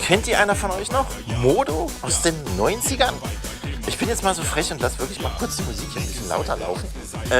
Kennt ihr einer von euch noch? Modo aus den 90ern? Ich bin jetzt mal so frech und lasse wirklich mal kurz die Musik hier ein bisschen lauter laufen.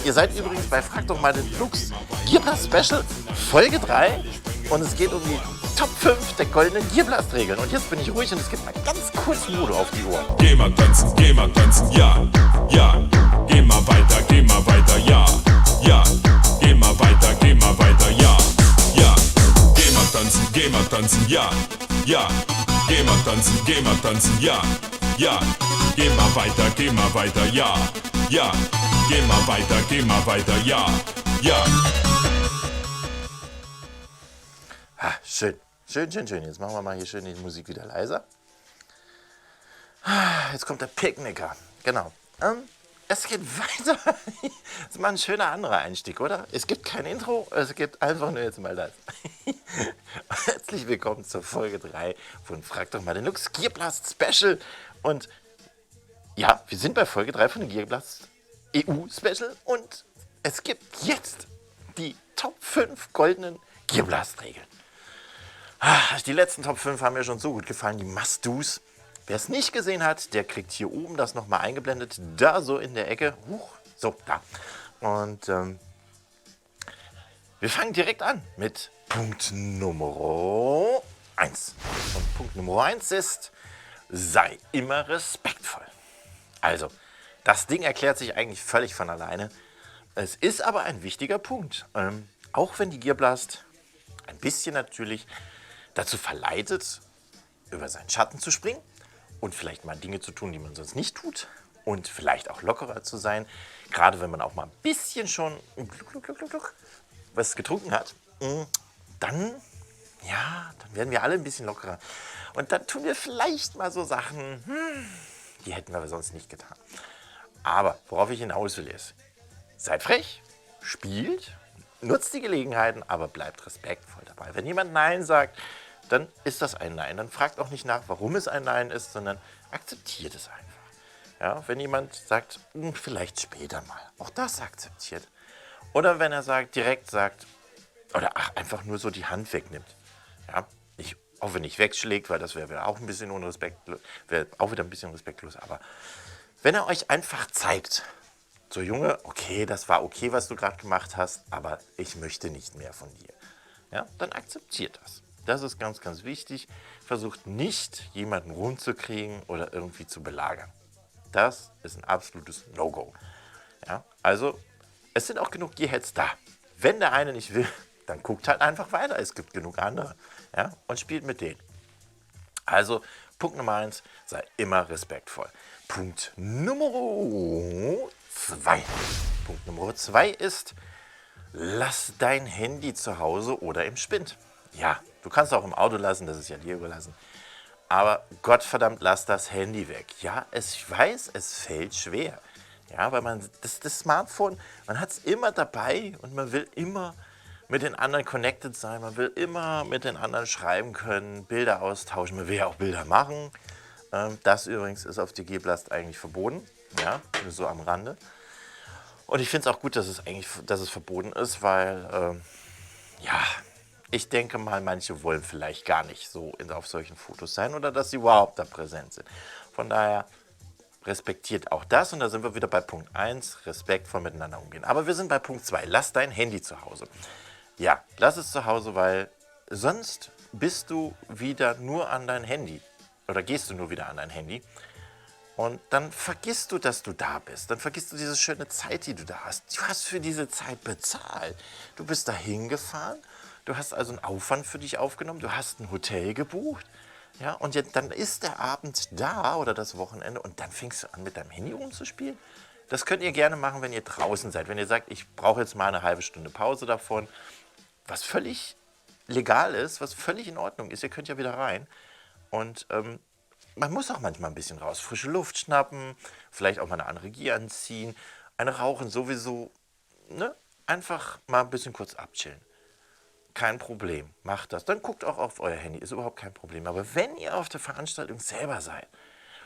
Ihr seid übrigens bei Frag doch mal den Flux Gearblast Special Folge 3 und es geht um die Top 5 der goldenen Gearblast-Regeln. Und jetzt bin ich ruhig und es gibt mal ganz kurz Modo auf die Ohren. Geh mal tanzen, ja, ja. Geh mal weiter, ja, ja. Geh mal weiter, ja, ja. Geh mal tanzen, ja, ja. Geh mal tanzen, ja, ja. Geh mal weiter, ja, ja. Geh mal weiter, ja, ja. Ah, schön. Schön. Jetzt machen wir mal hier schön die Musik wieder leiser. Jetzt kommt der Picknicker. Genau. Es geht weiter. Das ist mal ein schöner anderer Einstieg, oder? Es gibt kein Intro, es gibt einfach nur jetzt mal das. Herzlich willkommen zur Folge 3 von Frag doch mal den Lux Gearblast Special. Und ja, wir sind bei Folge 3 von den Gearblast EU Special und es gibt jetzt die Top 5 goldenen Gearblast-Regeln. Die letzten Top 5 haben mir schon so gut gefallen, die Must-Dos. Wer es nicht gesehen hat, der kriegt hier oben das nochmal eingeblendet, da so in der Ecke. So, da. Und wir fangen direkt an mit Punkt Nummer 1. Und Punkt Nummer 1 ist, sei immer respektvoll. Also, das Ding erklärt sich eigentlich völlig von alleine. Es ist aber ein wichtiger Punkt. Auch wenn die Gearblast ein bisschen natürlich dazu verleitet, über seinen Schatten zu springen und vielleicht mal Dinge zu tun, die man sonst nicht tut und vielleicht auch lockerer zu sein, gerade wenn man auch mal ein bisschen schon was getrunken hat, dann werden wir alle ein bisschen lockerer und dann tun wir vielleicht mal so Sachen, die hätten wir sonst nicht getan. Aber worauf ich hinaus will ist, seid frech, spielt, nutzt die Gelegenheiten, aber bleibt respektvoll dabei. Wenn jemand Nein sagt, dann ist das ein Nein. Dann fragt auch nicht nach, warum es ein Nein ist, sondern akzeptiert es einfach. Ja, wenn jemand sagt, vielleicht später mal, auch das akzeptiert. Oder wenn er direkt sagt, oder einfach nur so die Hand wegnimmt. Ja, auch wenn nicht wegschlägt, weil das wäre auch ein bisschen unrespektlos, wäre auch wieder ein bisschen respektlos. Aber wenn er euch einfach zeigt, so Junge, okay, das war okay, was du gerade gemacht hast, aber ich möchte nicht mehr von dir. Ja, dann akzeptiert das. Das ist ganz, ganz wichtig. Versucht nicht, jemanden rumzukriegen oder irgendwie zu belagern. Das ist ein absolutes No-Go. Ja, also, es sind auch genug Gearheads da. Wenn der eine nicht will, dann guckt halt einfach weiter. Es gibt genug andere. Ja, und spielt mit denen. Also, Punkt Nummer 1, sei immer respektvoll. Punkt Nummer 2. Punkt Nummer 2 ist, lass dein Handy zu Hause oder im Spind. Ja, du kannst auch im Auto lassen, das ist ja dir überlassen. Aber Gottverdammt, lass das Handy weg. Ja, ich weiß, es fällt schwer. Ja, weil das Smartphone, man hat es immer dabei und man will immer mit den anderen connected sein. Man will immer mit den anderen schreiben können, Bilder austauschen. Man will ja auch Bilder machen. Das übrigens ist auf die Gearblast eigentlich verboten. Ja, nur so am Rande. Und ich finde es auch gut, dass es verboten ist, weil, ich denke mal, manche wollen vielleicht gar nicht so auf solchen Fotos sein oder dass sie überhaupt da präsent sind. Von daher respektiert auch das und da sind wir wieder bei Punkt 1, respektvoll miteinander umgehen. Aber wir sind bei Punkt 2, lass dein Handy zu Hause. Ja, lass es zu Hause, weil sonst bist du wieder nur an dein Handy oder gehst du nur wieder an dein Handy. Und dann vergisst du, dass du da bist. Dann vergisst du diese schöne Zeit, die du da hast. Du hast für diese Zeit bezahlt. Du bist da hingefahren. Du hast also einen Aufwand für dich aufgenommen. Du hast ein Hotel gebucht. Ja, und dann ist der Abend da oder das Wochenende und dann fängst du an, mit deinem Handy rumzuspielen. Das könnt ihr gerne machen, wenn ihr draußen seid. Wenn ihr sagt, ich brauche jetzt mal eine halbe Stunde Pause davon, was völlig legal ist, was völlig in Ordnung ist. Ihr könnt ja wieder rein. Und man muss auch manchmal ein bisschen raus, frische Luft schnappen, vielleicht auch mal eine andere Gier anziehen, eine rauchen sowieso, ne? Einfach mal ein bisschen kurz abchillen. Kein Problem, macht das. Dann guckt auch auf euer Handy, ist überhaupt kein Problem. Aber wenn ihr auf der Veranstaltung selber seid,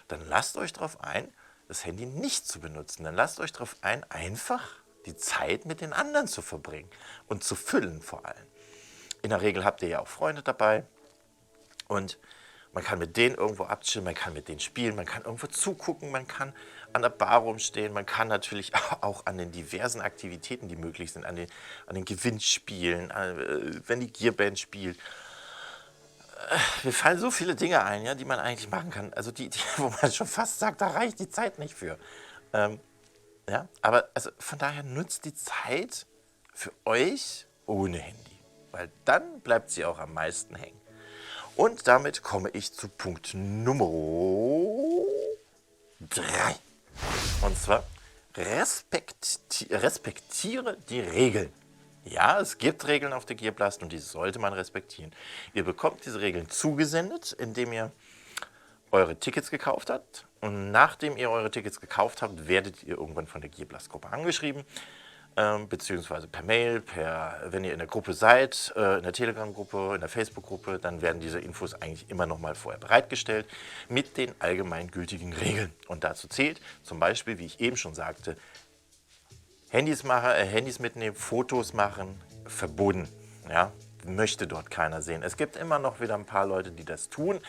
dann lasst euch darauf ein, das Handy nicht zu benutzen. Dann lasst euch darauf ein, einfach die Zeit mit den anderen zu verbringen und zu füllen vor allem. In der Regel habt ihr ja auch Freunde dabei und Man kann mit denen irgendwo abchillen, man kann mit denen spielen, man kann irgendwo zugucken, man kann an der Bar rumstehen, man kann natürlich auch an den diversen Aktivitäten, die möglich sind, an den Gewinnspielen, wenn die Gearband spielt. Mir fallen so viele Dinge ein, ja, die man eigentlich machen kann. Also wo man schon fast sagt, da reicht die Zeit nicht für. Ja, aber also von daher nutzt die Zeit für euch ohne Handy, weil dann bleibt sie auch am meisten hängen. Und damit komme ich zu Punkt Nummer 3. Und zwar respektiere die Regeln. Ja, es gibt Regeln auf der Gearblast und die sollte man respektieren. Ihr bekommt diese Regeln zugesendet, indem ihr eure Tickets gekauft habt. Und nachdem ihr eure Tickets gekauft habt, werdet ihr irgendwann von der Gearblast-Gruppe angeschrieben. Beziehungsweise per Mail, wenn ihr in der Gruppe seid, in der Telegram-Gruppe, in der Facebook-Gruppe, dann werden diese Infos eigentlich immer noch mal vorher bereitgestellt mit den allgemeingültigen Regeln. Und dazu zählt zum Beispiel, wie ich eben schon sagte, Handys mitnehmen, Fotos machen, verboten. Ja, möchte dort keiner sehen. Es gibt immer noch wieder ein paar Leute, die das tun.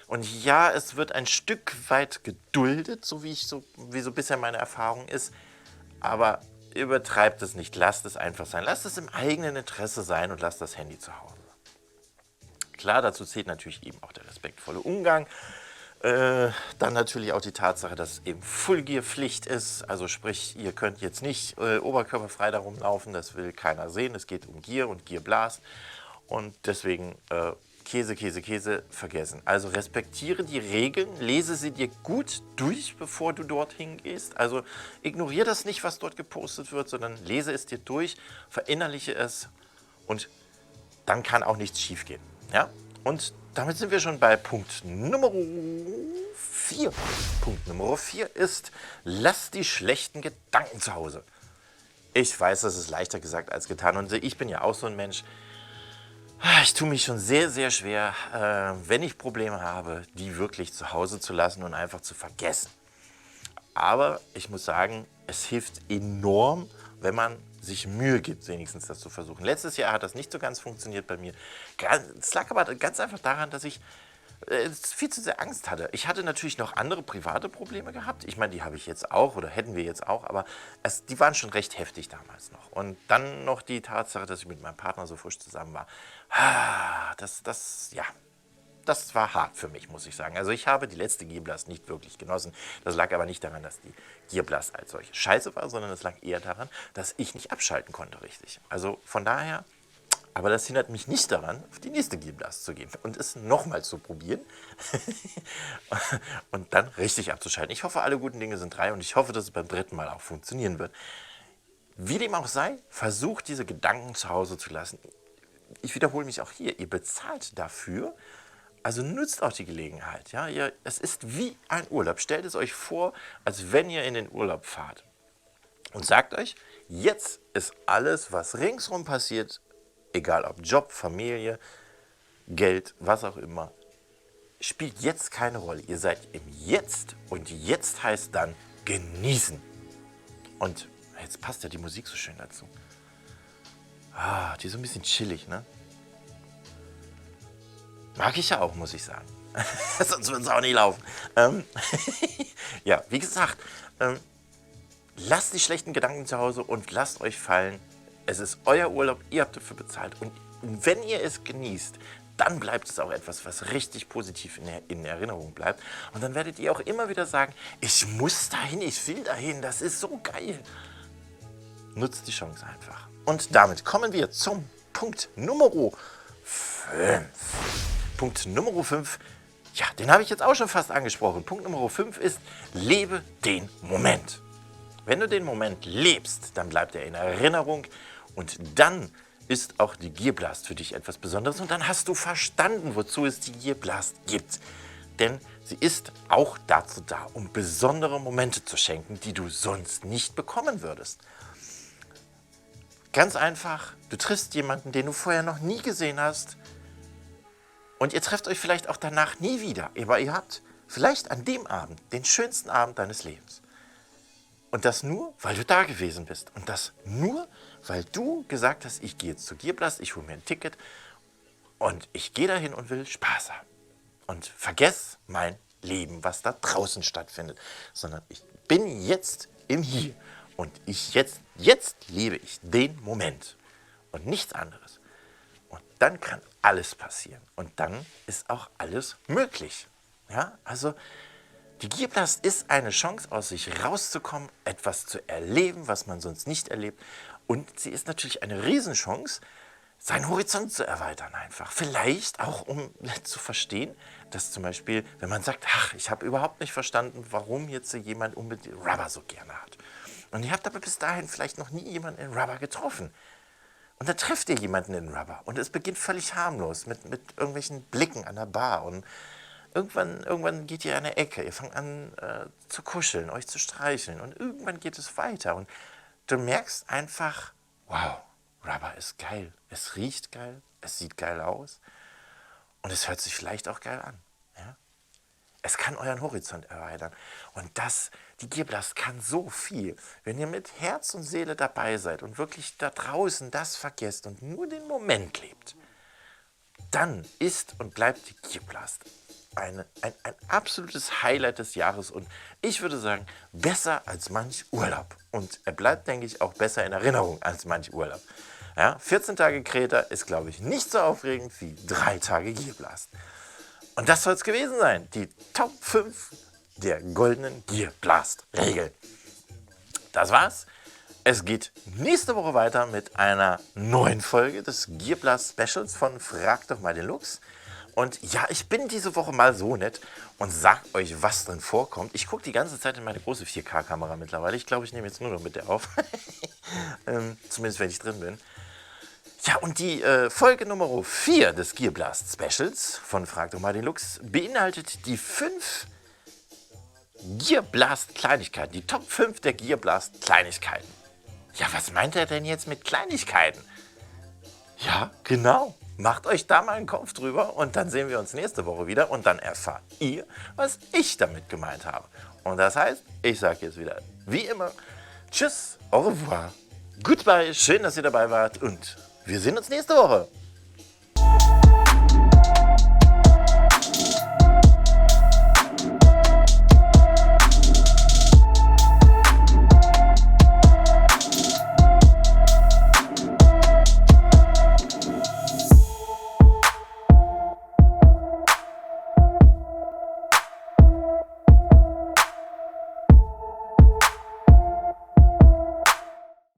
Und ja, es wird ein Stück weit geduldet, wie so bisher meine Erfahrung ist. Aber übertreibt es nicht, lasst es einfach sein. Lasst es im eigenen Interesse sein und lasst das Handy zu Hause. Klar, dazu zählt natürlich eben auch der respektvolle Umgang. Dann natürlich auch die Tatsache, dass es eben Full-Gear-Pflicht ist. Also sprich, ihr könnt jetzt nicht oberkörperfrei da rumlaufen, das will keiner sehen. Es geht um Gear und Gear-Blast. Und deswegen Käse vergessen. Also respektiere die Regeln, lese sie dir gut durch, bevor du dorthin gehst. Also ignoriere das nicht, was dort gepostet wird, sondern lese es dir durch, verinnerliche es und dann kann auch nichts schief gehen. Ja? Und damit sind wir schon bei Punkt Nummer 4. Punkt Nummer 4 ist, lass die schlechten Gedanken zu Hause. Ich weiß, das ist leichter gesagt als getan und ich bin ja auch so ein Mensch. Ich tue mich schon sehr, sehr schwer, wenn ich Probleme habe, die wirklich zu Hause zu lassen und einfach zu vergessen. Aber ich muss sagen, es hilft enorm, wenn man sich Mühe gibt, wenigstens das zu versuchen. Letztes Jahr hat das nicht so ganz funktioniert bei mir. Es lag aber ganz einfach daran, dass ich viel zu sehr Angst hatte. Ich hatte natürlich noch andere private Probleme gehabt. Ich meine, die habe ich jetzt auch oder hätten wir jetzt auch, aber die waren schon recht heftig damals noch. Und dann noch die Tatsache, dass ich mit meinem Partner so frisch zusammen war. Das war hart für mich, muss ich sagen. Also ich habe die letzte Gearblast nicht wirklich genossen. Das lag aber nicht daran, dass die Gearblast als solche scheiße war, sondern es lag eher daran, dass ich nicht abschalten konnte richtig. Also von daher, aber das hindert mich nicht daran, auf die nächste Gearblast zu gehen und es nochmal zu probieren und dann richtig abzuschalten. Ich hoffe, alle guten Dinge sind 3 und ich hoffe, dass es beim 3. Mal auch funktionieren wird. Wie dem auch sei, versucht diese Gedanken zu Hause zu lassen. Ich wiederhole mich auch hier, ihr bezahlt dafür, also nutzt auch die Gelegenheit. Ja? Es ist wie ein Urlaub. Stellt es euch vor, als wenn ihr in den Urlaub fahrt. Und sagt euch, jetzt ist alles, was ringsherum passiert, egal ob Job, Familie, Geld, was auch immer, spielt jetzt keine Rolle. Ihr seid im Jetzt und jetzt heißt dann genießen. Und jetzt passt ja die Musik so schön dazu. Die ist so ein bisschen chillig, ne? Mag ich ja auch, muss ich sagen. Sonst wird es auch nicht laufen. Ja, wie gesagt, lasst die schlechten Gedanken zu Hause und lasst euch fallen. Es ist euer Urlaub, ihr habt dafür bezahlt. Und wenn ihr es genießt, dann bleibt es auch etwas, was richtig positiv in Erinnerung bleibt. Und dann werdet ihr auch immer wieder sagen, ich muss dahin, ich will dahin, das ist so geil. Nutzt die Chance einfach. Und damit kommen wir zum Punkt Nummer 5. Punkt Nummer 5, ja, den habe ich jetzt auch schon fast angesprochen. Punkt Nummer 5 ist, lebe den Moment. Wenn du den Moment lebst, dann bleibt er in Erinnerung und dann ist auch die Gearblast für dich etwas Besonderes und dann hast du verstanden, wozu es die Gearblast gibt. Denn sie ist auch dazu da, um besondere Momente zu schenken, die du sonst nicht bekommen würdest. Ganz einfach, du triffst jemanden, den du vorher noch nie gesehen hast und ihr trefft euch vielleicht auch danach nie wieder, aber ihr habt vielleicht an dem Abend den schönsten Abend deines Lebens. Und das nur, weil du da gewesen bist. Und das nur, weil du gesagt hast, ich gehe jetzt zur Gearblast, ich hole mir ein Ticket und ich gehe dahin und will Spaß haben. und vergesse mein Leben, was da draußen stattfindet, sondern ich bin jetzt im Hier und jetzt lebe ich den Moment und nichts anderes. Und dann kann alles passieren und dann ist auch alles möglich. Ja, also die Gierblast ist eine Chance, aus sich rauszukommen, etwas zu erleben, was man sonst nicht erlebt. Und sie ist natürlich eine Riesenchance, seinen Horizont zu erweitern einfach. Vielleicht auch, um zu verstehen, dass zum Beispiel, wenn man sagt, ach, ich habe überhaupt nicht verstanden, warum jetzt jemand unbedingt Rubber so gerne hat. Und ihr habt aber bis dahin vielleicht noch nie jemanden in Rubber getroffen. Und dann trefft ihr jemanden in Rubber und es beginnt völlig harmlos mit irgendwelchen Blicken an der Bar und irgendwann geht ihr in eine Ecke, ihr fangt an zu kuscheln, euch zu streicheln und irgendwann geht es weiter und du merkst einfach, wow, Rubber ist geil, es riecht geil, es sieht geil aus und es hört sich vielleicht auch geil an. Ja? Es kann euren Horizont erweitern und die Gierblast kann so viel, wenn ihr mit Herz und Seele dabei seid und wirklich da draußen das vergesst und nur den Moment lebt, dann ist und bleibt die Gierblast ein absolutes Highlight des Jahres und ich würde sagen, besser als manch Urlaub. Und er bleibt, denke ich, auch besser in Erinnerung als manch Urlaub. Ja, 14 Tage Kreta ist, glaube ich, nicht so aufregend wie 3 Tage Gierblast. Und das soll es gewesen sein, die Top 5 der goldenen Gierblast-Regeln. Das war's. Es geht nächste Woche weiter mit einer neuen Folge des Gierblast Specials von Frag doch mal den Lux. Und ja, ich bin diese Woche mal so nett und sag euch, was drin vorkommt. Ich gucke die ganze Zeit in meine große 4K-Kamera mittlerweile. Ich glaube, ich nehme jetzt nur noch mit der auf. Zumindest, wenn ich drin bin. Ja, und die Folge Nummer 4 des Gierblast Specials von Frag doch mal den Lux beinhaltet die 5 Gierblast-Kleinigkeiten. Die Top 5 der Gierblast-Kleinigkeiten. Ja, was meint er denn jetzt mit Kleinigkeiten? Ja, genau. Macht euch da mal einen Kopf drüber und dann sehen wir uns nächste Woche wieder und dann erfahrt ihr, was ich damit gemeint habe. Und das heißt, ich sage jetzt wieder, wie immer, tschüss, au revoir, goodbye, schön, dass ihr dabei wart und wir sehen uns nächste Woche.